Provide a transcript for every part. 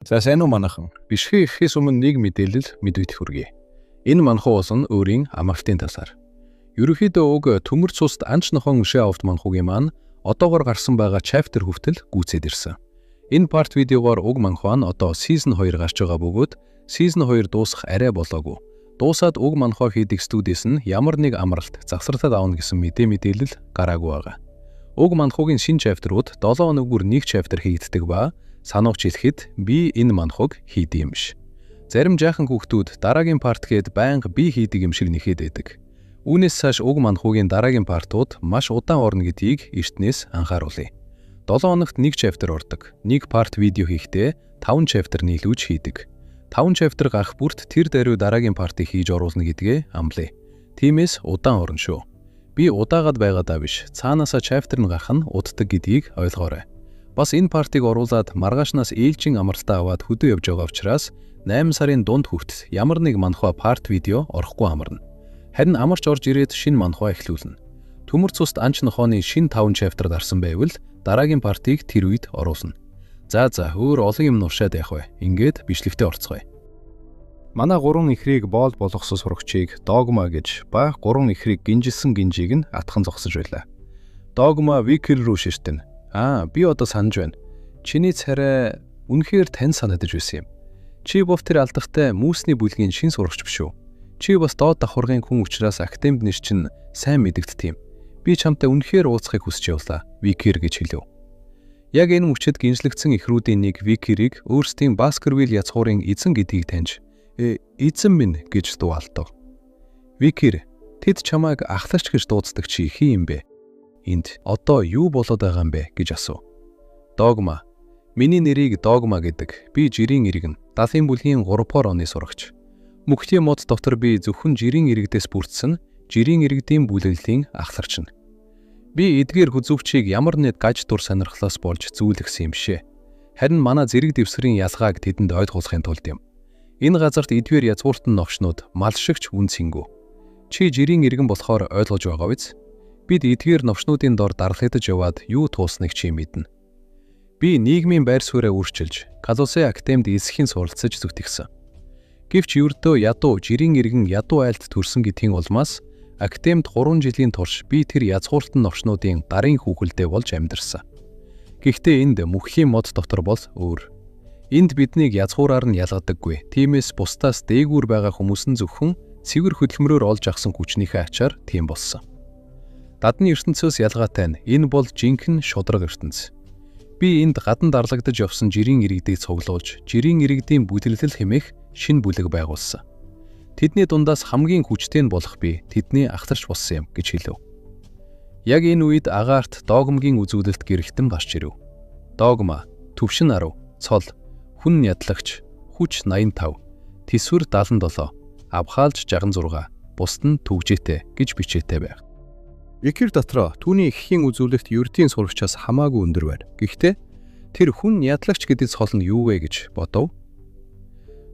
За сайн уу манайхан. Бишгээ ихэхээс өмнө нэг мэдээлэл мэдэгдэх хүргэе. Энэ манхуу ус нь өөрийн амралтын талаар. Ерөнхийдөө уг төмөр цуст анч нохон шээ авт манхуугийн маань одоогор гарсан байгаа chapter хүртэл гүйцээд ирсэн. Энэ part видеогоор уг манхуу нь одоо season 2 гарч байгаа бөгөөд season 2 дуусах арай болоогүй. Дуусаад уг манхуу хийдэг студиэс нь ямар нэг амралт завсралтад авна гэсэн мэдээлэл гараагүй байгаа. Уг манхуугийн шинэ chapter-ууд 7 хоног бүр нэг chapter хийгддэг ба санууч хэлэхэд би энэ манхуг хийдэг юм биш. Зарим жаахан хүүхдүүд дараагийн парт гээд байнга би хийдэг юм шиг нэхэд байдаг. Үүнээс цааш уг манхуугийн дараагийн партууд маш удаан орно гэдгийг эртнээс анхааруулъя. 7 хоногт нэг chapter ордог. Нэг парт видео хийхдээ 5 chapter нийлүүлж хийдэг. 5 chapter гарах бүрт тэр даруй дараагийн партыг хийж оруулна гэдгээ амлая. Тиймээс удаан орно шүү. Би удаагаад байгаадаа биш. Цаанаасаа chapter нь гарах нь уддаг гэдгийг ойлгоорой. Бас энэ партийг оруулаад маргаашнаас ээлжин амралтаа аваад хөдөө явж байгаа учраас 8 сарын дунд хүртэл ямар нэг манхва парт видео орохгүй амарна. Харин амарч орж ирээд шинэ манхва эхлүүлнэ. Төмөр цуст анч нохооны шинэ 5 chapter дарсан байвал дараагийн партийг тэр үед оруулна. За өөр олон юм нуршаад явах вэ. Ингээд бичлэгтээ орцгоё. Манай 3 ихрийг боол болгосон сурагчийг Dogma гэж ба 3 ихрийг гинжилсэн гинжийг нь атхан зогсож байлаа. Dogma Wiki руу ширтэн. Би одоо санаж байна. Чиний царай үнэхээр тань санагдаж байсан юм. Чи бов тэр алдахтай Мүүсний бүлгийн шин сурагч биш үү? Чи бас доод давхаргын хүн учраас академид нэр чинь сайн мэдэгддэг юм. Би чамтай үнэхээр уулзахыг хүсэж явлаа. Викир гэж хэлв. Яг энэ мөчөд гинжлэгдсэн ихрүүдийн нэг Викирийг өөрсдийн Баскервилл язгуурын эзэн гэдгийг таньж эзэн минь гэж дууалтав. Викир, тэд чамайг ахлагч гэж дууддаг чи хий юм бэ? Энд одоо юу болоод байгаа юм бэ гэж асуув. Dogma. Миний нэрийг Dogma гэдэг. Би жирийн иргэн. Далайн бүлгийн 3-р оны сурагч. Мөнхтийн мод дотор би зөвхөн жирийн иргэдээс бүрдсэн жирийн иргэдийн бүлэглэлийн ахлагч нь. Би эдгээр хүзүүвчийг ямар нэг гаж дур сонирхлоос болж зүүлгсэн юм шээ. Харин манай зэрэг дэвсгэрийн ялгааг тэдэнд ойлгуулахын тулд юм. Энэ газарт эдгээр язгууртан новшнууд мал шигч үнцэнгүү. Чи жирийн иргэн болохоор ойлгож байгаа биз? Бид эдгээр новшнуудын дор дарлагдаж яваад юу туусныг чи мэднэ. Би нийгмийн байр сууриа өөрчилж, Калусын академид эсхийн суралцаж зүтгэсэн. Гэвч ердөө ядуу жирийн иргэн ядуу айлд төрсөн гэдгийн улмаас академид 3 жилийн турш би тэр язгууртан новшнуудын гарын хүүхэлдэй болж амьдарсан. Гэхдээ энд мөнхийн мод дотор бол өөр. Энд биднийг язгуураар нь ялгадаггүй. Тиймээс бусдаас дээгүүр байгаа хүмүүс нь зөвхөн цэвэр хөдөлмөрөөр олж авсан хүчнийхээ ачаар тийм болсон. Гадны ертөнцөөс ялгаатай нь энэ бол жинхэнэ шудраг ертөнц. Би энд гадна дарлагдаж явсан жирийн иргэдийг цуглуулж, жирийн иргэдийн бүлэглэл хэмээх шинэ бүлэг байгуулсан. Тэдний дундаас хамгийн хүчтэй нь болох би тэдний ахтарч болсон юм гэж хэлв. Яг энэ үед агаарт Dogma-гийн үзүүлэлт гэрэлтэн гарч ирэв. Dogma, төвшин 10, цол, хүн ядлагч, хүч 85, тэсвэр 77, авхаалж 66, бусд нь төгжээтэй гэж бичээтэй байв. Викир дотроо түүний эхийн үзүүлэлт ердийн сурагчаас хамаагүй өндөр байр. Гэхдээ тэр хүн ядлагч гэдэг цол нь юу вэ гэж бодов.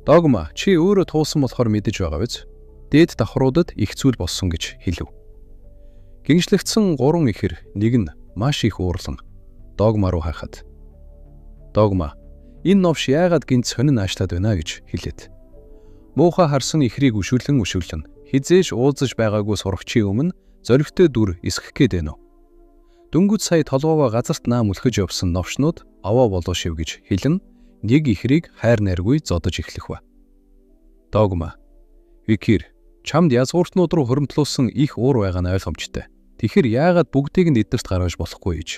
Dogma, чи өөрөө туусан болохоор мэдэж байгаа биз? Дээд давхруудад их зүйл болсон гэж хэлв. Гинжлэгдсэн 3 ихэр нэг нь маш их уурлан Dogma руу хайхад. Dogma, энэ новш яагаад гинт сонин аашлаад байна гэж хэлээд. Муухай харсан ихрийг өшөглөн хизээж уулзаж байгаагүй сурагчийн өмнө зоригтой дүр эсгэх гээд байна уу? Дөнгөж сая толгоогоо газарт наам өлхөж явсан новшнууд аваа болоо шив гэж хэлэн нэг ихрийг хайр найргүй зодож эхлэх ба. Dogma. Викир, чамд язгууртнууд руу хоримтлуулсан их уур байгаа нь ойлгомжтой. Тэгэхэр яагаад бүгдийг нь эднэрт гаргаж болохгүй гэж?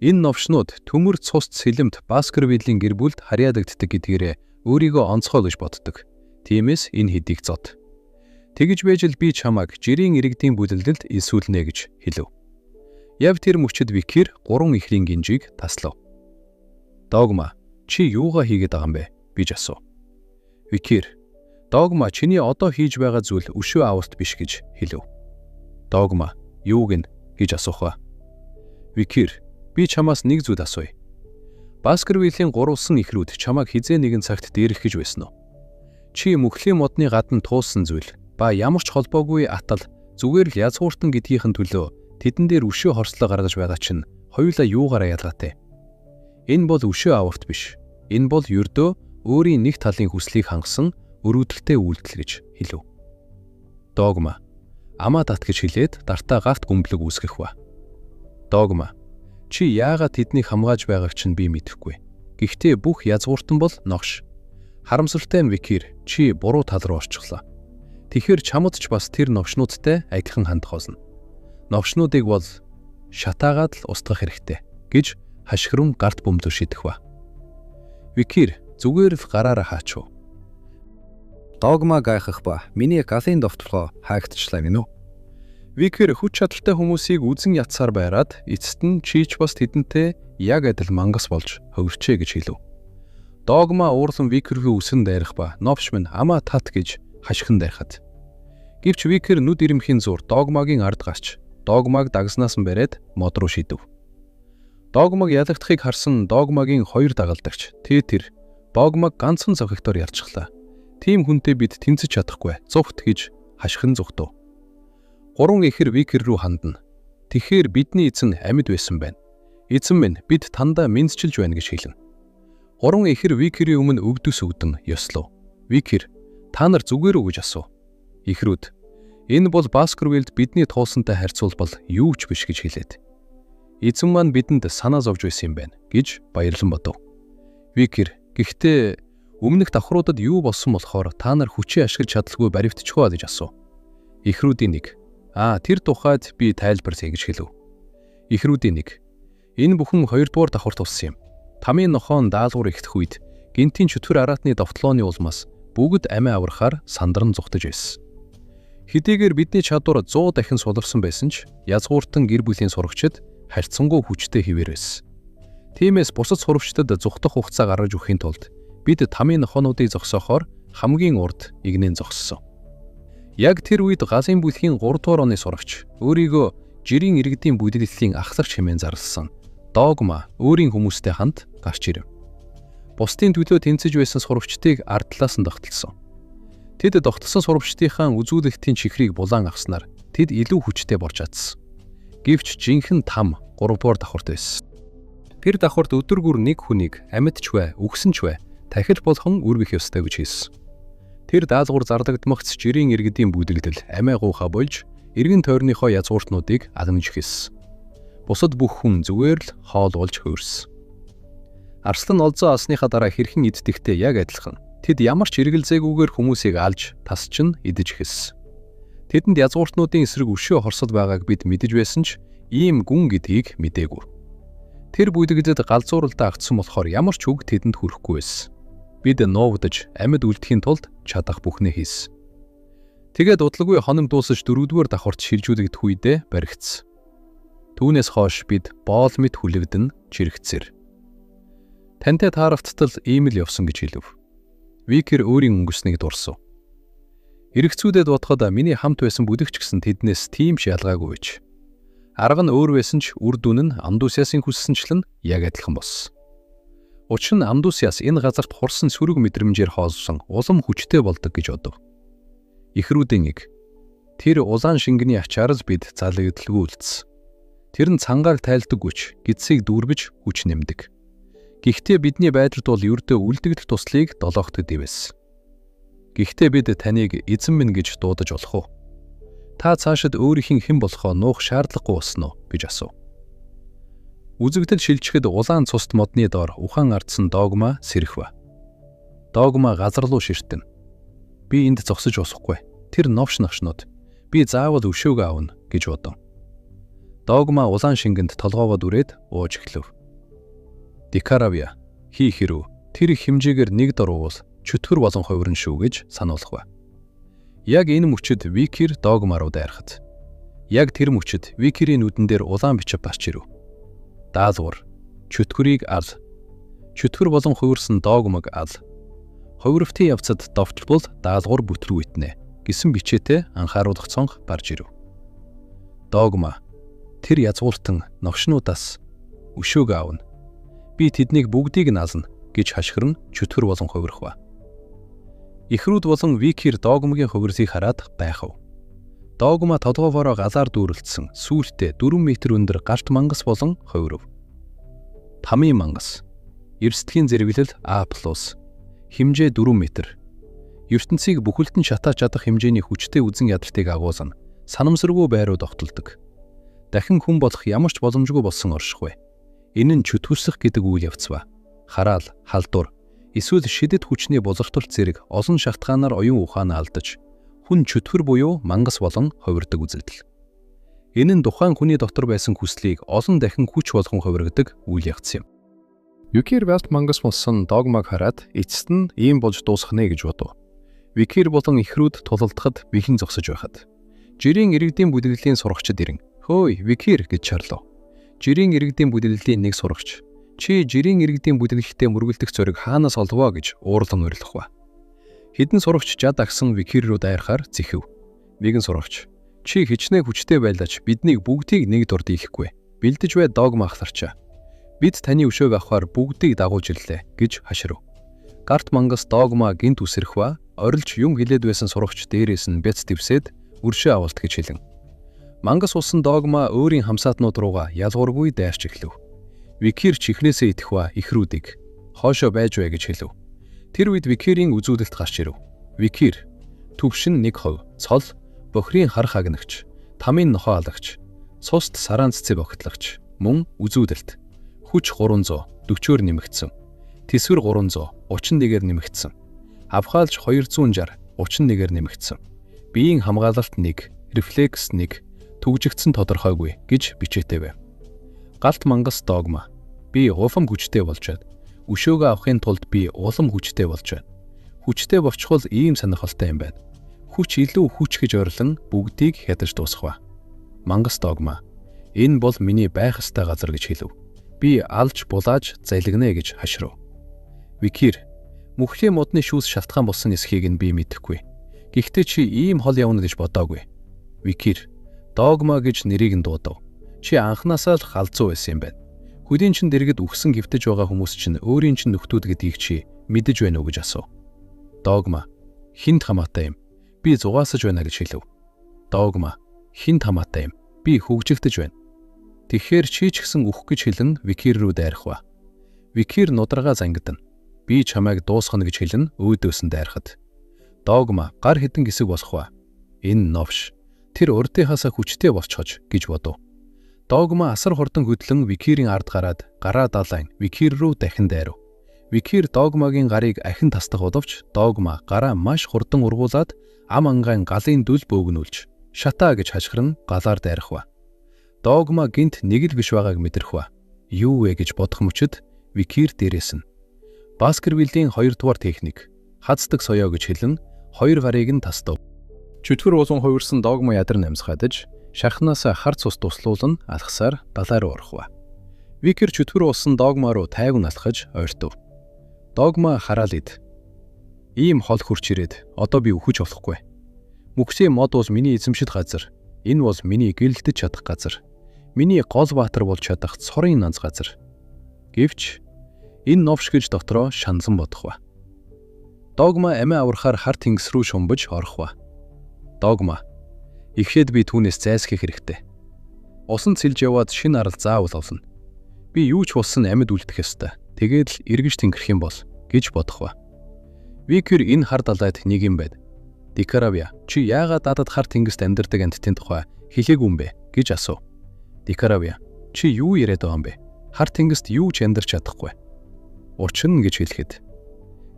Энэ новшнууд төмөр цусд сэлэмт Баскервиллийн гэр бүлд харьяадагддаг гэдгээрээ өөрийгөө онцгой гэж боддог. Тиймээс энэ хэдийг зод. Тэгж байж л би чамайг жирийн иргэдийн бүлэглэлд эсүүлнэ гэж хэлв. Яв тэр мөчөд Викир 3 ихрийн гинжийг таслав. Dogma, чи юугаа хийгээд байгаа юм бэ? Биж асуув. Викир, Dogma, чиний одоо хийж байгаа зүйл өшөө авалт биш гэж хэлв. Dogma, юуг нь гэж асуух ба. Викир, би чамаас нэг зүйл асууя. Баскервиллийн гурвалсан ихрүүд чамайг хизээ нэгэн цагт дээрх гэж байсан уу? Чи мөнхлийн модны гадна туулсан зүйл ба ямар ч холбоогүй атал зүгээр л язгууртан гэдгийнхэн төлөө тэдэн дээр өшөө хорслоо гаргаж байгаа чинь хоёулаа юугаараа ялгаатай. Энэ бол өшөө аварт биш. Энэ бол ердөө өөрийн нэг талын хүслийг хангасан өрөвдөлттэй үйлдэл гэж хэлв. Догма. Амаа тат гэж хэлээд дартаа гафт гүмблэг үүсгэх ба. Догма. Чи яагаад тэднийг хамгааж байгааг чинь би мэдэхгүй. Гэхдээ бүх язгууртан бол ногш. Харамсалтай нь Викир, чи буруу тал руу орчихлоо. Тэгэхээр чамд ч бас тэр новшнуудтай адилхан хандах болно. Новшнуудыг бол шатаагаад л устгах хэрэгтэй гэж хашгиран гарт бөмбөг шидэх ба. Викир зүгээр л гараараа хаачв. Догма гайхах ба миний галын довтлогоо хаагдчихлаа гинөө. Викир хүч чадалтай хүмүүсийг үзэн ятсаар байраад эцэст нь чийч бас тэдэнтэй яг адил мангас болж хөвөрчээ гэж хэлв. Догма уурлан Викиргийн үсэн дайрах ба новш минь амаа тат гэж хашгиран дайрахад. Гэвч Викир нүд ирэмхийн зур Догмагийн ард гарч Догмаг дагснаас нь бариад мод руу шидэв. Догмаг ялагдахыг харсан Догмагийн хоёр дагалдагч тэр Догмаг ганцхан зовхигтоор ялчихлаа. Тийм хүнтэй бид тэнцэж чадахгүй зовхт гэж хашгиран зүгтв. Гурван ихэр Викир рүү хандна. Тэгэхээр бидний эзэн амьд байсан байна. Эзэн минь бид тандаа мэдчилж байна гэж хэлнэ. Гурван ихэр Викирийн өмнө өвдөс өгдөн ёслов. Викир, та нар зүгээр үү гэж асуув. Ихрүүд, энэ бол Баскервилд бидний туулсантай харьцуулбал юу ч биш гэж хэлээд. Эзэн маань бидэнд санаа зовж байсан юм байна гэж баярлан бодов. Викир, гэхдээ өмнөх давхруудад юу болсон болохоор та нар хүчээ ашиглаж чадалгүй баривдчихваа гэж асуув. Ихрүүдийн нэг, тэр тухайд би тайлбар хийж хэлв. Ихрүүдийн нэг, энэ бүхэн 2-р давхарт болсон юм. Тамийн нохоон даалгавар ихтэх үед гинтийн чөтгөр араатны довтлооны улмаас бүгд амиа аврахаар сандран зүхтэж байсан. Хэдийгээр бидний чадвар 100 дахин суларсан байсан ч язгууртан гэр бүлийн сурагчид харьцангуй хүчтэй хэвээр байсан. Тиймээс бусад сурагчдад зүхтах хугацаа гаргаж өгөхийн тулд бид тамийн нохоонуудыг зогсоохоор хамгийн урд игнэн зогссон. Яг тэр үед галын бүлгийн 3-р оны сурагч өөрийгөө жирийн иргэдийн бүлэглэлийн ахлагч хэмээн зарласан Догма өөрийн хүмүүстэй хамт гарч ирэв. Бусдын төлөө тэнцэж байсан сурагчдыг ард талаас нь тогтолсон. Тэд тогтсон сурагчдынхаа үзүүлэлтийн чихрийг булаан авснаар тэд илүү хүчтэй болж чадсан. Гэвч жинхэнэ там 3-р давхарт байсан. Тэр давхарт өдөргөр нэг хүнийг амьдч бай, үгсэн ч бай, тахиж болгон үргэх ёстой гэж хэлсэн. Тэр даалгавар зардагдмагц жирийн иргэдийн бүлэглэл амиа гуйхаа болж эргэн тойрныхоо язгууртнуудыг агнаж хэлсэн. Бусад бүх хүн зүгээр л хоол уулж хөрсөн. Арслан олзоо алсныхаа дараа хэрхэн иддэхтэй яг адилхан. Тэд ямар ч эргэлзээгүйгээр хүмүүсийг алж, тасчин идэж эхэлсэн. Тэдэнд язгууртнуудын эсрэг өшөө хорсод байгааг бид мэдэж байсан ч ийм гүн гэдгийг мэдээгүй. Тэр бүлэглэд галзууралдаа агтсан болохоор ямар ч үг тэдэнд хүрэхгүй байсан. Бид нуугдаж, амьд үлдэхийн тулд чадах бүхнээ хийсэн. Тэгээд удалгүй хоног дуусаж 4-р давхарт шилжүүлэгдэх үедээ баригдсан. Түүнээс хойш бид боол мэд хүлэгдэн чирэгцэр. Тантай тааравттал ийм л явсан гэж хэлв. Викир өөрийн өнгөрснийг дурсав. Иргэцүүдэд бодоход миний хамт байсан бүлэгч гэсэн тэднээс тийм ч ялгаагүй байж. Арга нь өөр байсан ч үр дүн нь Амдусиасын хүссэнчлэн яг адилхан болсон. Учир нь Амдусиас энэ газарт хурсан сөрөг мэдрэмжээр хоолсон улам хүчтэй болдог гэж бодов. Ихрүүдийн нэг. Тэр улаан шингэний ачаар л бид залгидалгүй үлдсэн. Тэр нь цангаар тайлдаггүйч гидсийг дүүрбэж хүч нэмдэг. Гэхдээ бидний байдалд бол ердөө үлдэгдэх туслыг долоохдог дэвэс. Гэхдээ бид таныг эзэн минь гэж дуудаж болох уу? Та цаашид өөрийнх нь хэн болохоо нуух шаардлагагүй болсон уу гэж асуув. Үзэгдэл шилжихэд улаан цуст модны доор ухаан ардсан Догма сэрэх ба. Догма газар руу ширтэн. Би энд зогсож усахгүй. Тэр новш навшнууд. Би заавал өшөөгөө авна гэж бодов. Догма улаан шингэнд толгоогоо дүрээд ууж эхлэв. Дикаравя хий хэрв тэр их хэмжээгээр нэг дор уул чөтгөр болон хувирн шүү гэж сануулах ба. Яг энэ мөчөд Викир Догма руу дайрахад. Яг тэр мөчөд Викирийн нүдэн дээр улаан бичиг гарч ирэв. Даалгавар чөтгөрийг ал. Чөтгөр болон хувирсан Догмаг ал. Хувирвтын явцад довтлбол даалгавар бүтлгүй итнэ гэсэн бичээтэй анхааруулах цонх гарч ирэв. Догма тэр язгууртан новшнуудаас өшөөгөө авна. Би тэднийг бүгдийг нь ална гэж хашгиран чөтгөр болон хувирах ба. Ихрүүд болон Викир Догмагийн хувирсыг хараад гайхав. Догма толгоогоороо галаар дүүрэлтсэн сүүлдээ 4 метр өндөр гарт мангас болон хувирв. Тамийн мангас. Эрсдлийн зэрэглэл A+. Хэмжээ 4 м. ертөнцийг бүхэлдэн шатааж чадах хэмжээний хүчтэй үзэн ядалтыг агуулна. Санамсаргүй байруу довтолдог. Дахин хүн болох ямар ч боломжгүй болсон оршихуй. Энэ нь чөтгөлсөх гэдэг үйл явц ба. Хараал, халдвар, эсвэл шидэт хүчний бузарталт зэрэг олон шалтгаанаар оюун ухаанаа алдаж, хүн чөтгөр буюу мангас болон хувирдаг үзэгдэл. Энэ нь тухайн хүний дотор байсан хүслийг олон дахин хүч болгон хувиргадаг үйл явц юм. Викир Велт мангас болсон догмаг хараад эцэст нь ийм болж дуусах нэ гэж бодов. Викир болон ихрүүд тулалдахад бэхэн зогсож байхад жирийн иргэдийн бүлэглэлийн сурагчид ирэн "Хөөе, Викир" гэж чарлав. Жирийн иргэдийн бүлэглэлийн нэг сурагч "Чи жирийн иргэдийн бүлэглэлтэй мөргөлдөх зориг хаанаас олвоо" гэж уурлан урилах ба. Хэдэн сурагч жад агсан Викир рүү дайрахаар зэхэв. Нэгэн сурагч "Чи хичнээн хүчтэй байлаач биднийг бүгдийг нэг дурд ийхгүй. Бэлдэж бай догма ахларчаа. Бид таны өшөөг авахаар бүгдийг дагуулж ирлээ" гэж хаширв. Гарт мангас догма гинт үсрэх ба орилж юм хилээд байсан сурагч дээрээс нь бяц дэвсээд үршээ авалт гэж хэлэн. Мангас усан догма өөрийн хамсаатнууд руугаа ялгуургүй дайрч эхлэв. Викир чихнээсээ идэх ба ихрүүдийг "Хоошоо байж бай" гэж хэлв. Тэр үед Викирийн үзүүлэлт гарч ирэв. Викир төвшин 1%, цол, бохрийн хар хагнагч, тамийн нохоо алагч, цуст сараан цэцэг огтлагч, мөн үзүүлэлт. Хүч 300, 40-өөр нэмэгдсэн. Тэсвэр 300, 31-ээр нэмэгдсэн. Авхаалж 260, 31-ээр нэмэгдсэн. Биеийн хамгаалалт 1, рефлекс 1, түгжигдсэн тодорхойгүй гэж бичээтэй байв. Галт мангас догма. Би улам хүчтэй болжээ. Өшөөгөө авахын тулд би улам хүчтэй болжээ. Хүчтэй болчихвол ийм сонирхолтой юм байна. Хүч илүү хүч гэж ойрлон бүгдийг хядаж дуусгах ба. Мангас догма. Энэ бол миний байх ёстой газар гэж хэлв. Би алж булааж залгинэ гэж хаширв. Викир мөхлийн модны шүүс шалтгаан болсон эсхийг нь би мэдэхгүй. Гэхдээ чи ийм хол явна гэж бодоогүй. Викир догма гэж нэрийг нь дуудав. Чи анханасаа л галзуу байсан юм байна. Хөдийн чин дэргэд үхсэн гівтэж байгаа хүмүүс чинь өөрийн чин нөхдүүд гэдгийг чи мэдэж байна уу гэж асуув. Догма хинт хамаатай юм. Би зугаасаж байна гэж хэлв. Догма хинт хамаатай юм. Би хөгжигдэж байна. Тэгэхээр чи ч гэсэн үхэх гэж хэлэн Викир рүү дайрах ба. Викир нударгаа зангидна. Би чамайг дуусгана гэж хэлэн өөдөөс нь дайрахад. Догма гар хитэн гисэг болох ба. Энэ новш. Тэр урдынхаасаа хүчтэй болчихож гэж бодов. Догма асар хурдан хөдлөн Викирийн ард гараад гараа далайн Викир рүү дахин дайрав. Викир догмагийн гарыг ахин тасдах боловч догма гараа маш хурдан ургуулад ам ангаан галын дүл бөөгнүүлж шатаа гэж хашгирн галаар дайрах ба. Догма гинт нэг л биш байгааг мэдрэх ба. Юу вэ гэж бодох мөчөд Викир дээрээс нь Баскервиллийн 2 дугаар техник хацдаг соёо гэж хэлэн 2 гарыг нь тасдав. Чөтгөр уулан хувирсан догма ядар намсгаадаж шахнаас хар цус туслуулан алхасаар далай руу орох ба. Викир чөтгөр уусан догма руу тайван алхаж ойртов. Догма хараал ид. Ийм хол хурч ирээд одоо би үхэж болохгүй. Мөхсийн мод бол миний эзэмшид газар. Энэ бол миний гэрэлтэж чадах газар. Миний гол баатар болж чадах цорын нанз газар. Гэвч энэ новш гэж дотроо шансан бодох ба. Догма амиа аврахаар хар тэнгис рүү шумбаж орох ба. Догма ихэд би түүнээс зайлсхийх хэрэгтэй. Усан цэлж яваад шинэ арал заавал олно. Би юу ч болсон амьд үлдэх ёстой. Тэгээд л эргэж тэнгэрх юм бол гэж бодох ба. Викир энэ хар далайд нэг юм байд. Дикаравя чи яагаад дадад хар тэнгист амьдардаг амьтдын тухай хэлээгүй юм бэ гэж асуув. Дикаравя чи юу яриад байгаа юм бэ? Хар тэнгист юу ч амьдарч чадахгүй. Учир нь гэж хэлэхэд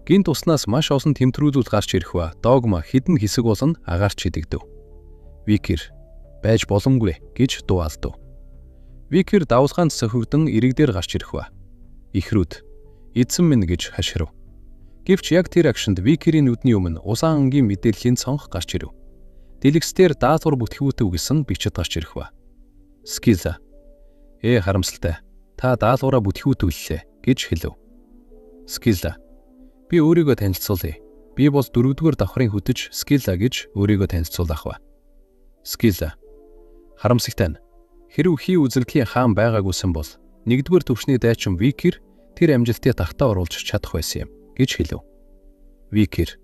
гинт уснаас маш олон тэмдрүүлүүд гарч ирэх ба догма хідэн хэсэг болон агаарч идэгдэв. Викир байж боломгүй гэж дуу алдав. Викир давлгаанд сохигдсон ирэг дээр гарч ирэх ба. Ихрүүд эзэн минь гэж хаширв. Гэвч яг тэр агшинд Викирийн нүдний өмнө улаан ангийн мэдээллийн цонх гарч ирэв. Дэлгэцээр даатгуур бүтгэгүүтэй үгсэн бичид гарч ирэх ба. Скиза харамсалтай. Та даалгавраа бүтгэгүүтүүллээ гэж хэлв. Скиза би өөрийгөө танилцуулъя. Би бол 4-р давхрын хөтөж Скиза гэж өөрийгөө танилцуулах ба. Скиза харамсалтай. Хэрв хий үзэлтлийн хаан байгаагүйсэн бол 1-р төвшний дайчин Викир тэр амжилтыг тагтаа оруулж чадах байсан юм гэж хэлв. Викир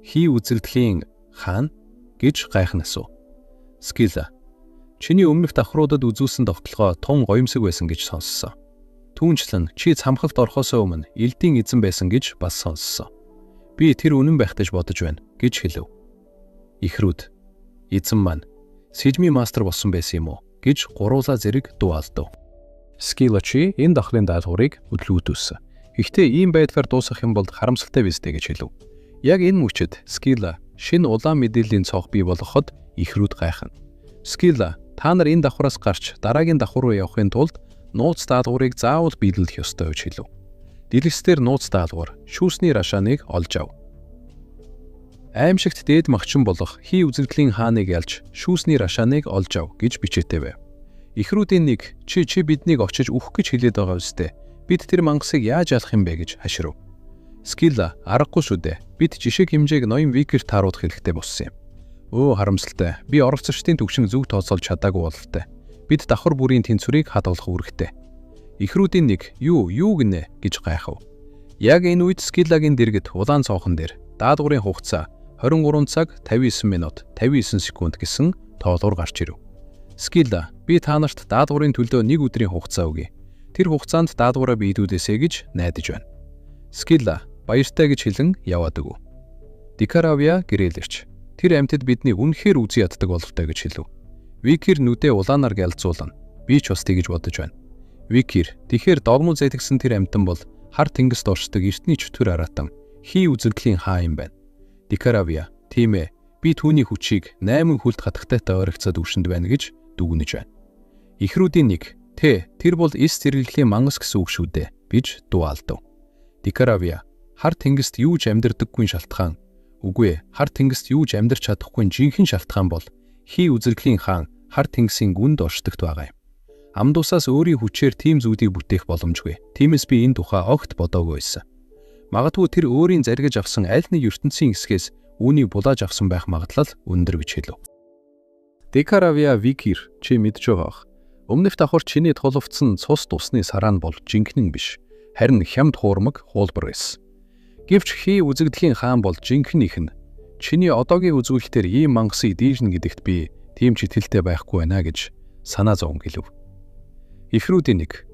хий үзэлтлийн хаан гэж гайхан асуув. Скиза чиний өмнөх давхруудад үзүүлсэн тогтолгоо тун гоёмсог байсан гэж сонссон. Түүнчлэн чи цамхалт орохоос өмнө элдийн эзэн байсан гэж бас сонссон. Би тэр үнэн байх гэж бодож байна гэж хэлв. Ихрүүд эзэн маань сэжмийн мастер болсон байсан юм уу гэж гуруула зэрэг дуу алдав. Скила чи энэ давхрын даалгаврыг хөдлөөдөөсөн. Гэхдээ ийм байдлаар дуусгах юм бол харамсалтай биз дээ гэж хэлв. Яг энэ мөчөд Скила шинэ улаан мэдээллийн цог бий болгоход ихрүүд гайхна. Скила та нар энэ давхраас гарч дараагийн давхар руу явахын тулд нууц даалгаврыг заавал биелүүлэх ёстой гэж хэлв. Дэлгэцээр нууц даалгавар шүүсний рашааныг олж ав. Аимшигт дээд магчин болох хий үзэгдлийн хааныг ялж шүүсний рашааныг олж ав гэж бичээтэй байв. Ихрүүдийн нэг чи биднийг очиж үхэх гэж хэлээд байгаа үстэй. Бид тэр мангасыг яаж алах юм бэ гэж хаширв. Скила аргагүй шүү дээ. Бид жишээ хэмжээг ноён Викерт тааруулах хэрэгтэй болсон юм. Өө харамсалтай. Би оролцогчдын төвшин зөв тооцоолж чадаагүй бололтой. Бид давхар бүрийн тэнцвэрийг хадгалах үүрэгтэй. Ихрүүдийн нэг юу гинэ гэж гайхав. Яг энэ үед Скилагийн дэргэд улаан цонхон дээр даалгаврын хугацаа 23 цаг 59 минут 59 секунд гэсэн тоолуур гарч ирэв. Скила би та нарт даалгаврын төлөө 1 өдрийн хугацаа өгье. Тэр хугацаанд даалгавраа биелүүлээсэй гэж найдаж байна. Скила баяртай гэж хэлэн яваад өгөв. Дикаравиа гэрээлэрч тэр амьтад биднийг үнэхээр үзий яддаг бололтой гэж хэлв. Викер нүдээ улаанаар галзуулна. Би ч бас тэгж бодож байна. Викер тэгэхээр догмол зэтгсэн тэр амьтан бол хар тэнгист оршдог эртний чөтгөр аратан хий үзэгдлийн хаа юм байна. Дикаравиа тийм ээ би түүний хүчийг 8 хүлд хатагтайтай ойрогцоод өвшөнд байна гэж дүгнэж байна. Ихрүүдийн нэг тэр бол эс зэрэглэлийн мангас гэсэн үг шүү дээ гэж дуу алдав. Дикаравиа хар тэнгист юу ч амьдардаггүй шалтгаан. Үгүй хар тэнгист юу ч амьдарч чадахгүй жинхэнэ шалтгаан бол хий үзэгдлийн хаан хар тэнгисийн гүнд оршдогт байгаа юм. Амдуусаас өөрийн хүчээр тийм зүйлийг бүтээх боломжгүй. Тиймээс би энэ тухай огт бодоогүй байсан. Магадгүй тэр өөрийн заргиж авсан аль нэг ертөнцийн хэсгээс үүнийг булааж авсан байх магадлал өндөр гэж хэлв. Дикаравиа Викер чи мэдж байгаах. Өмнөх давхар чиний тулвцсан цус тусны сараан бол жинхэнэ биш. Харин хямд хуурмаг хуулбар байсан. Гэвч хий үзэгдлийн хаан бол жинхэнэ их нь. Чиний одоогийн үзүүлэлтээр ийм мангасыг дийлнэ гэдэгт би тийм ч итгэлтэй байхгүй байна гэж санаа зовн гэлв. Ихрүүдийн нэг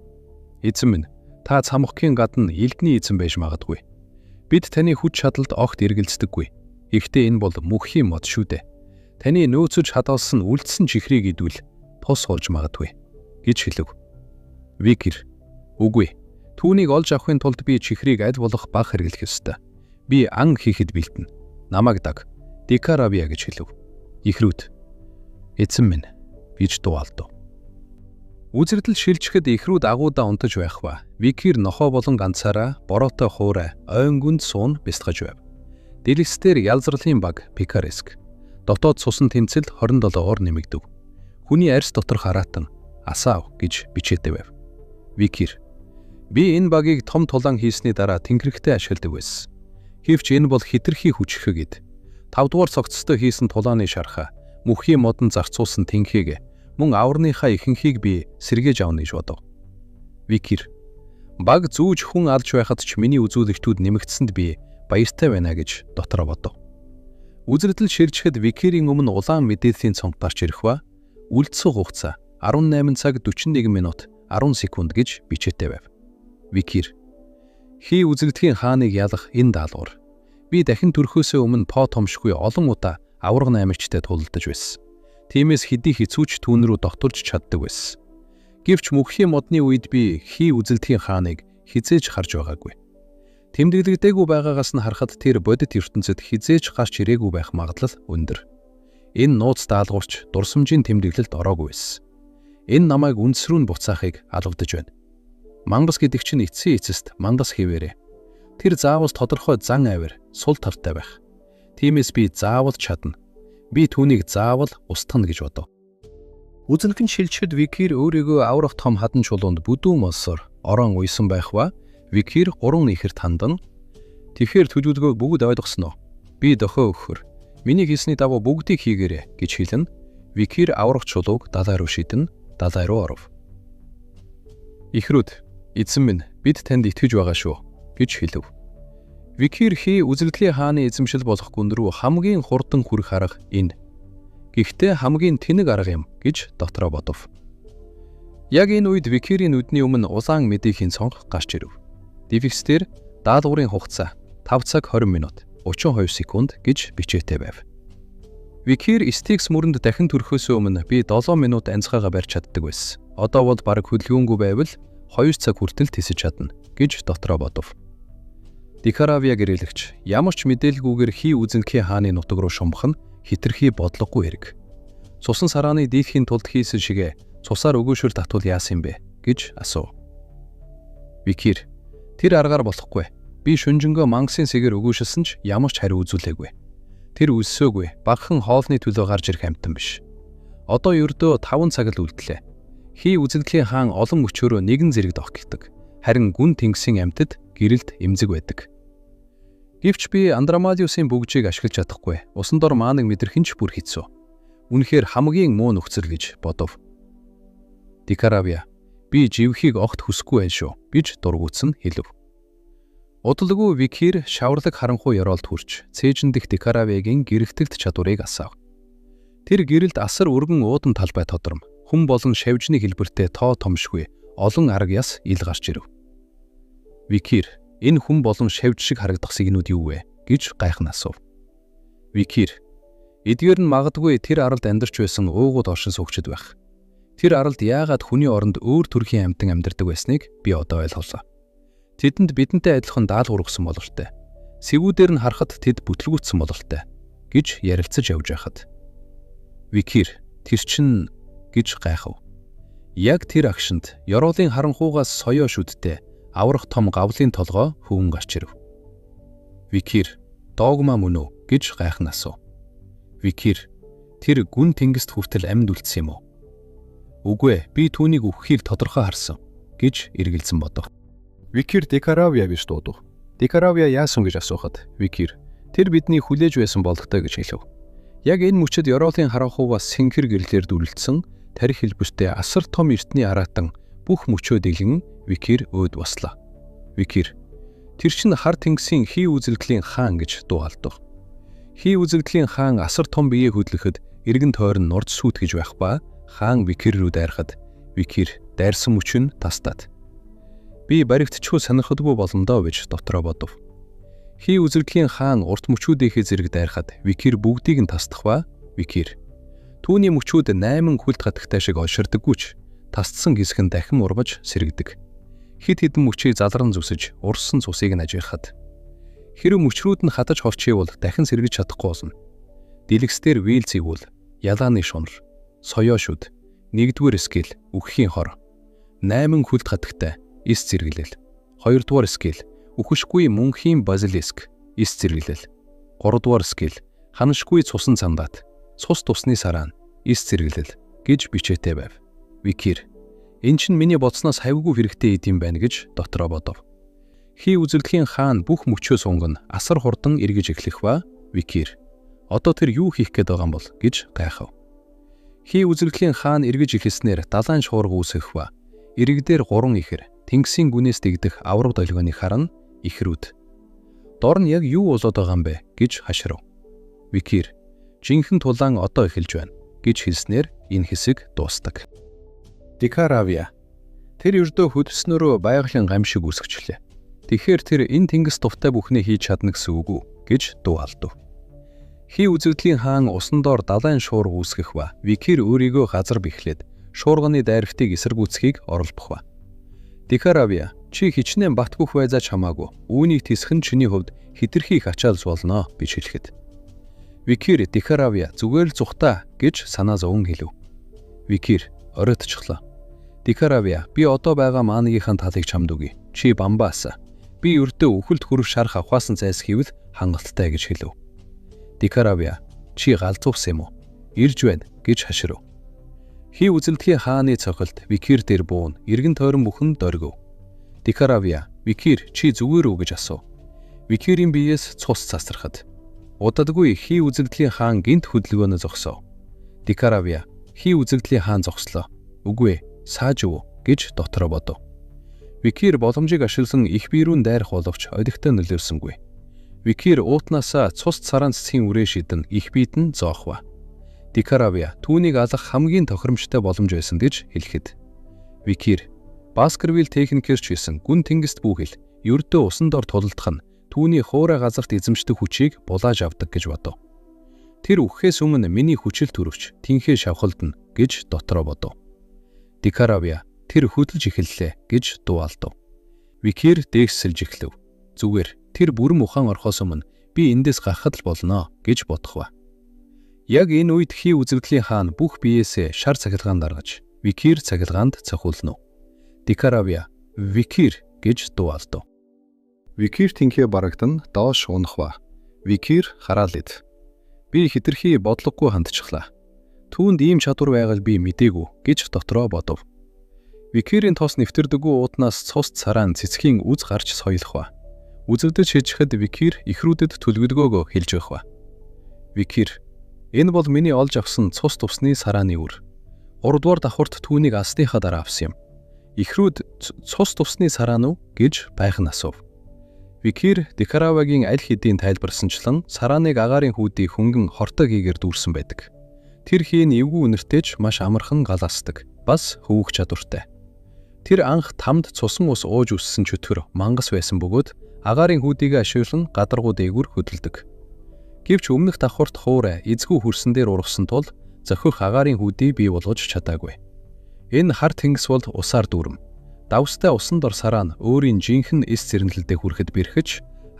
эзэн минь та цамхгийн гадна элдний эзэн байж магадгүй. Бид таны хүч чадалд огт эргэлздэггүй. Гэхдээ энэ бол мөнхийн мод шүү дээ. Таны нөөцөж хадгалсан үлдсэн чихрийг идвэл тус болж магадгүй гэж хэлв. Викер үгүй. Түүнийг олж авахын тулд би чихрийг аль болох бага хэрэглэх ёстой. Би ан хийхэд бэлтэн. Намайг даг. Дикаравиа гэж хэлв. Ихрүүд эзэн минь гэж дуу алдав. Үзэгдэл шилжихэд ихрүүд агуудаа унтаж байх ба Викер нохоо болон ганцаараа бороотой хуурай ойн гүнд суун бясалгаж байв. Дэлгэцээр ялзралын баг Пикареск. Дотоод сусан тэмцэл 27-оор нэмэгдэв. Хүний арьс дотор хараатан асаав гэж бичээтэй байв. Викер би энэ багийг том тулаан хийсний дараа тэнхрэгтэй ашигладаг байсан. Хэвч энэ бол хитрхи хүчрэхэд 5 дугаар цогцтой хийсэн тулааны шарха мөнхийн модон зарцуулсан тэнхийг мөн аварныхаа ихэнхийг би сэргээж авна гэж бодов. Викер баг зүүж хүн алж байхад ч миний үзүүлэгчдүүд нэмэгдсэнд би баяртай байна гэж дотроо бодов. Үзэгдэл ширжихэд Викерийн өмнө улаан мэдээллийн цонх гарч ирэх ба үлдсэн хугацаа 18 цаг 41 минут 10 секунд гэж бичээтэй байв. Викер хий үзэгдэхийн хааныг ялах энэ даалгавар. Би дахин төрхөөсөө өмнө по томшгүй олон удаа авраг наймагчтай тулалдаж байсан. Тиймээс хэдий хэцүүч түүн рүү докторч чаддаг байсан. Гэвч мөнхийн модны үед би хий үзэгдэхийн хааныг хизээж харж байгаагүй. Тэмдэглэгдээгүй байгаагаас нь харахад тэр бодит ертөнцид хизээж гарч ирээгүй байх магадлал өндөр. Энэ нууц даалгаварч дурсамжийн тэмдэглэлд ороогүй байсан. Энэ намайг үндсрүү нь буцаахыг алгадаж байна. Мангас гэдэг чинь эцсийн эцэст мангас хэвээрээ. Тэр заавал тодорхой зан авир, сул тавтай байх. Тиймээс би заавал чадна. Би түүнийг заавал устгана гэж бодов. Үзэнхэн шилжихэд Викер өөрийгөө аврах том хадан чулуунд бүдүүн мосоор орон уйсан байх ба Викер 3 нэхэрт хандан "Тэгэхээр төлөвлөгөөг бүгд ойлгосноо? Би дохио өгөхөр. Миний хийсний дагуу бүгдийг хийгээрэй" гэж хэлэн Викер аврах чулууг далай руу шидэн далай руу оров. Ихрүүд эзэн минь бид танд итгэж байгаа шүү гэж хэлв. Викер хий үзэгдлийн хааны эзэмшил болох гүн рүү хамгийн хурдан хүрэх арга энэ. Гэхдээ хамгийн тэнэг арга юм гэж дотроо бодов. Яг энэ үед Викирийн нүдний өмнө улаан мэдээхийн цонх гарч ирэв. Дефиксээр даалгаврын хугацаа 5 цаг 20 минут 32 секунд гэж бичээтэй байв. Викир Стикс мөрөнд дахин төрөхөөс өмнө би 7 минут анцгаагаа барьж чаддаг байсан. Одоо бол бараг хөдөлгөөнгүй байвал 2 цаг хүртэл тисэж чадна гэж дотроо бодов. Дикаравиа гэрэлэгч ямар ч мэдээлгүйгээр хий үзэнхийн хааны нутаг руу шумбах нь хитрхи бодлогогүй хэрэг. Цусан сарааны дийлхийн тулд хийсэн шигэ цусаар өгөөшөр татвал яасан бэ гэж асуув. Викир тэр аргаар болохгүй. Би шүнжэнгөө мангасын сэгээр өгөөшөлсөн ч ямар ч хариу үзүүлээгүй. Тэр үлсөөгүй. Багахан хоолны төлөө гарч ирэх амтан биш. Одоо ердөө 5 цаг л үлдлээ. Хий үзэгдлийн хаан олон мөчөөрөө нэгэн зэрэг догтдаг. Харин гүн тэнгисийн амтд гэрэлд эмзэг байдаг. Гэвч би Андромадиусын бүгжийг ашиглаж чадахгүй. Усан дор маанаг мэдэрхэнч бүр хэцүү. Үнэхээр хамгийн муу нөхцөл гэж бодов. Дикаравиа би живхийг огт хүсэхгүй байл шүү гэж дургуутсан хэлв. Удалгүй Викир шаварлаг харанхуй ёроолд хүрч цээжиндх Дикаравиагийн гэрэлтэлт чадварыг асаав. Тэр гэрэлд асар өргөн уудан талбай тодром, хүн болон шавжны хэлбэртэй тоо томшгүй олон арга яс ил гарч ирэв. Викир энэ хүн болон шавж шиг харагдах сигнүүд юу вэ гэж гайхан асуув. Викир эдгээр нь магадгүй тэр аралд амьдарч байсан уугууд оршин суугчид байх. Тэр аралд яагаад хүний оронд өөр төрхийн амьтан амьдардаг байсныг би одоо ойлголоо. Тэдэнд бидэнтэй адилхан даалгавар өгсөн бололтой. Сэвүүдээр нь харахад тэд бүтлгүүцсэн бололтой гэж ярилцаж явж байхад Викир тэр чинь гэж гайхав. Яг тэр агшинд ёроолын харанхуугаас соёо шүдтэй аврах том гавлын толгой хөвөн гарч ирэв. Викир догма мөн үү гэж гайхан асуув. Викир тэр гүн тэнгист хүртэл амьд үлдсэн юм уу? Үгүй би түүнийг өгөхийг тодорхой харсан гэж эргэлзэн бодов. Викир Дикаравиа биш дуудав. Дикаравиа яасан гэж асуухад Викир тэр бидний хүлээж байсан бололтой гэж хэлв. Яг энэ мөчөд ёроолын харанхуугаас сэнхэр гэрлээр дүрлэлсэн тарих хэлбэртэй асар том эртний араатан бүх мөчөө дэглэн Викир өөд баслаа. Викир тэр чинь хар тэнгисийн хий үзэгдлийн хаан гэж дуу алдав. Хий үзэгдлийн хаан асар том биеэ хөдлөхөд эргэн тойрон нурд сүйт гэж байх ба хаан Викир рүү дайрахад Викир дайрсан мөч нь тастаад би баригдчихгүй сонирходгүй боломдоо гэж дотроо бодов. Хий үзэгдлийн хаан урт мөчүүдийнхээ зэрэг дайрахад Викир бүгдийг нь тасдах ба Викир түүний мөчүүд 8 хүлт хатагтай шиг олширдаггүй ч тасдсан хэсэг нь дахин урваж сэргдэг. Хит хитэн мөчийг залран зүсэж урссан цусыг нь ажихад хэрэв мөчрүүд нь хатаж ховчихвол дахин сэргэж чадахгүй болно. Дэлгэцээр вийл зэгүүл, ялааны шунал, соёо шүд, 1-р скил, үхэхийн хор, 8 хүлт хатагтай эс зэрэглэл, 2-р скил, үхэшгүй мөнхийн базилиск, эс зэрэглэл, 3-р скил, ханашгүй цусан цандат, цус тусны сараан, эс зэрэглэл гэж бичээтэй байв. Викир эн чинь миний бодсноос хавьгүй хэрэгтэй идэм байна гэж дотроо бодов. Хий үзэгдлийн хаан бүх мөчөө сунган асар хурдан эргэж эхлэх ба Викир одоо тэр юу хийх гээд байгаа юм бол гэж гайхав. Хий үзэгдлийн хаан эргэж эхэлснээр далайн шуурга үүсгэх ба эргдээр 3 ихэр тэнгисийн гүнээс дэгдэх аврав долгионы харна ихрүүд. Дор нь яг юу болоод байгаа юм бэ гэж хашрав. Викир жинхэнэ тулаан одоо эхэлж байна гэж хэлснээр энэ хэсэг дуустдаг. Дикаравиа тэр ердөө хөдөлснөрөө байгалийн гам шиг үсгэжлээ. Тэгэхээр тэр энэ тэнгис тувтай бүхнээ хийж чадна гэсэн үг үү гэж дуу алдав. Хий үзэгдлийн хаан усан доор далайн шуурга үүсгэх ба Викир өөрийгөө газар бэхлээд шуурганы дайралтыг эсэргүүцхийг оролдох ба. Дикаравиа чи хичнээн бат бөх байзаач хамаагүй. Үүнийг тисхэн чиний хувьд хитрхи их ачаалс болно гэж хэлэхэд. Викир Дикаравиа зүгээр л зүхтаа гэж санаа зовон хэлв. Викир оройтчихлоо. Дикаравиа би одоо байгаа маанагийнхаа талыг чамд өгье. Чи бамбааса. Би өрдөө үхэлд хүрэх шарх авахаасан зайс хийвэл хангалттай гэж хэлв. Дикаравиа чи галзуурсан юм уу? Ирж байна гэж хаширв. Хий үзэгдлийн хааны цохилт Викир дээр буун эргэн тойрон бүхэн дөргөв. Дикаравиа Викир чи зүгээр үү гэж асуув. Викирийн биеэс цус цасрахад удалгүй хий үзэгдлийн хаан гинт хөдөлгөөнө зогсов. Дикаравиа хий үзэгдлийн хаан зогслоо. Үгүй сааж өв гэж дотроо бодов. Викир боломжийг ашиглан их биерүүн дайрах боловч одигтой нөлөөлсөнгүй. Викир уутнаасаа цус царан цэцгийн үрээ шидэн их биед нь зоохва. Дикаравиа түүнийг алах хамгийн тохиромжтой боломж байсан гэж хэлэхэд Викир Баскервилл техникээр ч хийсэн гүн тэнгист бүхэл ердөө усан дор тулалдах нь түүний хуурай газарт эзэмшдэг хүчийг булааж авдаг гэж бодов. Тэр үхэхээс өмнө миний хүчил төрөвч тэнхээ шавхалдана гэж дотроо бодов. Дикаравиа тэр хөдөлж эхэллээ гэж дуу алдав. Викир дээшсэлж эхлэв. Зүгээр тэр бүрэн ухаан орхоос өмнө би эндээс гарахад л болно гэж бодох ба. Яг энэ үед хий үзэгдлийн хаан бүх биеэсээ шар цахилгаан даргаж Викир цахилгаанд цохиулна. Дикаравиа Викир гэж дуу алдав. Викир тэнхээ барагдана доош унах ба. Викир хараалид. Би хэтэрхий бодлогогүй хандчихлаа. Түүнд ийм чадвар байгааг би мэдээгүй гэж дотроо бодов. Викирийн тоос нэвтэрдэггүй ууднаас цус царaan цэцгийн үз гарч соёлох ба. Үзэгдэж шижихэд Викир ихрүүдэд төлөвлөгөөгөө хэлж байх ба. Викир энэ бол миний олж авсан цус тусны сарааны үр. 3 дугаар давхурт түүнийг асныхаа дараа авсан юм. Ихрүүд цус тусны сараа нь гэж байхын асуув. Викир Дикаравагийн аль хэдийн тайлбарсанчлан сарааныг агаарын хүүдийг хөнгөн хортог хийгээр дүүрсэн байдаг. Тэр хийн эвгүй үнэртэйч маш амархан галаасдаг. Бас хөвөх чадвартай. Тэр анх тамд цусан ус ууж үссэн чөтгөр мангас байсан бөгөөд агаарын хүүдийг ашиглан гадаргуу дээгүүр хөдөлдөг. Гэвч өмнөх давхурт хуурай эзгүй хөрсөн дээр ургасан тул зохих агаарын хүүдийг бий болгож чадаагүй. Энэ хар тэнгис бол усаар дүүрэм. Давстай усан дор сараа нь өөрийн жинхэнэ эс зэрэнлэлдээ хүрэхэд бэрхэж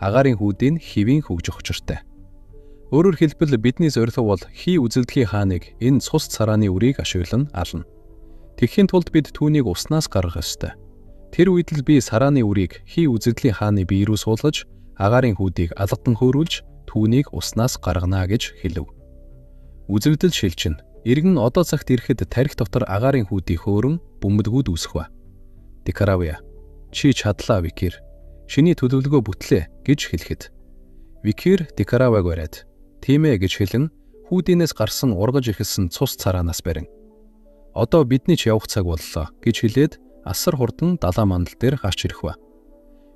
агаарын хүүдийн хэвийн хөгж учиртай. Өөрөөр хэлбэл бидний зорилго бол хий үзэгдлийн хааныг энэ цус царааны үрийг ашиглан ална. Тэгэхийн тулд бид түүнийг уснаас гаргах ёстой. Тэр үед л би сарааны үрийг хий үзэгдлийн хааны бие рүү суулгаж агаарын хүүдийг алгадан хөөрүүлж түүнийг уснаас гаргана гэж хэлв. Үзэгдэл шилжин. Иргэн одоо цагт ирэхэд тарих дотор агаарын хүүдийг хөөрөн бөмбөлгүүд үүсэх ба. Дикаравиа чи чадлаа Викир. Шиний төлөвлөгөө бүтлээ гэж хэлэхэд. Викир Дикараваг бариад тийм ээ гэж хэлэн хүүдийнээс гарсан ургаж эхэлсэн цус цараанаас барин. Одоо бидний ч явах цаг боллоо гэж хэлээд асар хурдан далаа мандал дээр гарч ирэх ба.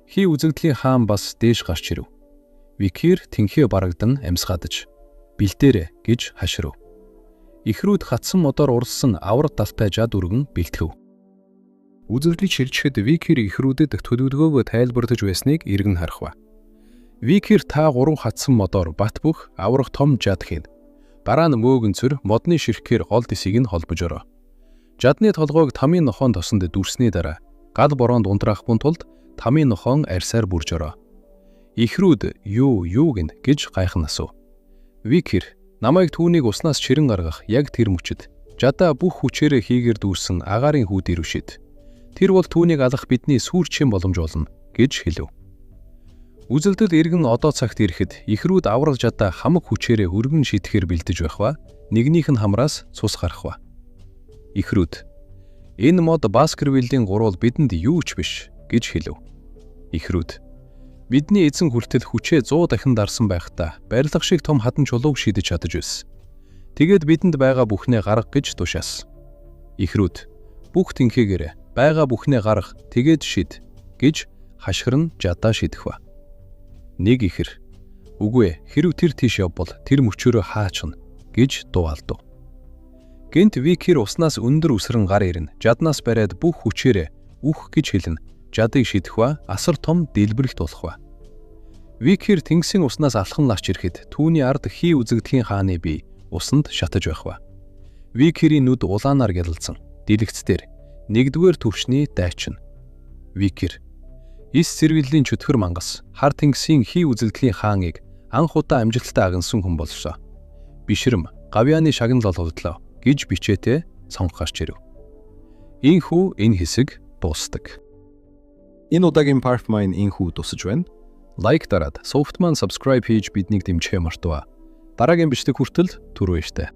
Хий үзэгдлийн хаан бас дээш гарч ирэв. Викир тэнхээ барагдана амьсгаадаж бэлдээрэ гэж хаширв. Ихрүүд хатсан модоор уралсан авраг далтай жад өргөн бэлтгэв. Үзэгдлийг шилжихэд Викир ихрүүдэд төлөвлөгөөгөө тайлбарлаж байсныг иргэн харах ба. Викир та 3 хатсан модоор бат бөх авраг том жад хийн. Дараа нь мөөгөн цэр модны ширхгээр гол дисийг нь холбож ороо. Жадны толгойг тамийн нохоон тосонд дүүрсний дараа гал бороонд унтраахын тулд тамийн нохоон арьсаар бүрж ороо. Ихрүүд юу гин гэж гайхан асуув. Викир намайг түүнийг уснаас чирэн гаргах яг тэр мөчөд жадаа бүх хүчээрээ хийгээр дүүрсэн агаарын хүүд ирвшид. Тэр бол түүнийг алах бидний сүүрчийн боломж болно гэж хэлв. Үзэлдэл иргэн одоо цагт ирэхэд ихрүүд аврал жадаа хамаг хүчээрээ өргөн шидэхээр бэлдэж байх ба нэгнийх нь хамраас цус гарах ба. Ихрүүд энэ мод Баскервиллийн гурвал бидэнд юу ч биш гэж хэлв. Ихрүүд бидний эзэн хүртэл хүчээ 100 дахин дарсан байхдаа барилга шиг том хадан чулууг шидэж чадаж байсан. Тэгээд бидэнд байгаа бүхнээ гарга гэж тушаасан. Ихрүүд бүх тэнхээгээр байгаа бүхнээ гарга тэгээд шид гэж хашгирн жадаа шидэх ба. Нэг ихэр үгүй хэрв тэр тийш явбал тэр мөчөөрөө хаачна гэж дуу алдав. Гэнт Викир уснаас өндөр үсрэн гар ирнэ. Жаднаас бариад бүх хүчээрээ үх гэж хэлнэ. Жадыг шидэх ба асар том дэлбэрэлт болох ба. Викир тэнгисийн уснаас алхан ларч ирэхэд түүний ард хий үзэгдлийн хааны бие усанд шатаж байх ба. Викирийн нүд улаанаар гялалзсан. Дэлгэцээр нэгдүгээр төвшний дайчин. Викир эс цэрвэлийн чөтгөр мангас хар тэнгисийн хий үзэгдлийн хааныг анх удаа амжилттай агнсан хүн болсоо. Бишрэм гавьяаны шагналал худлаа гэж бичээтэй цонх гарч ирэв. Ийхүү энэ хэсэг дуусдаг. Энэ удаагийн Part Mine ийхүү дуусаж байна. Лайк дараад, Softman subscribe хийж биднийг дэмжихээ мартаваа. Дараагийн бичлэг хүртэл түрүү иштэй.